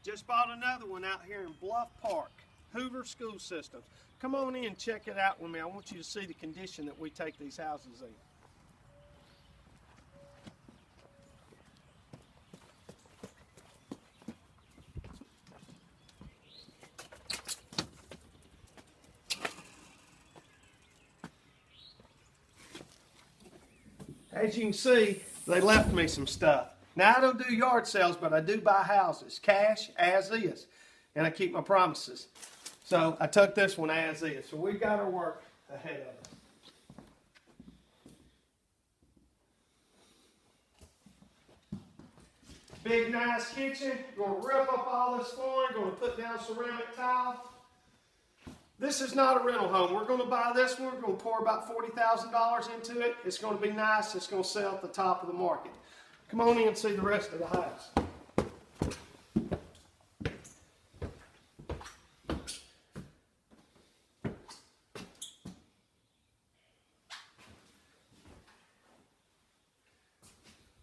Just bought another one out here in Bluff Park, Hoover School Systems. Come on in and check it out with me. I want you to see the condition that we take these houses in. As you can see, they left me some stuff. Now, I don't do yard sales, but I do buy houses, cash, as is. And I keep my promises. So I took this one as is. So we've got our work ahead of us. Big, nice kitchen. Going to rip up all this flooring. Going to put down ceramic tile. This is not a rental home. We're going to buy this one. We're going to pour about $40,000 into it. It's going to be nice. It's going to sell at the top of the market. Come on in and see the rest of the house.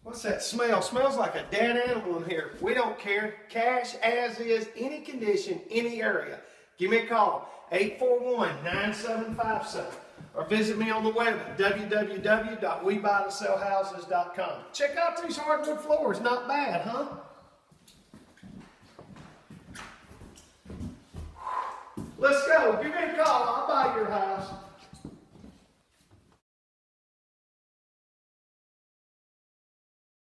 What's that smell? Smells like a dead animal in here. We don't care. Cash as is, any condition, any area. Give me a call, 841-9757. Or visit me on the web at www.webuytosellhouses.com. Check out these hardwood floors. Not bad, huh? Let's go. Give me a call. I'll buy your house.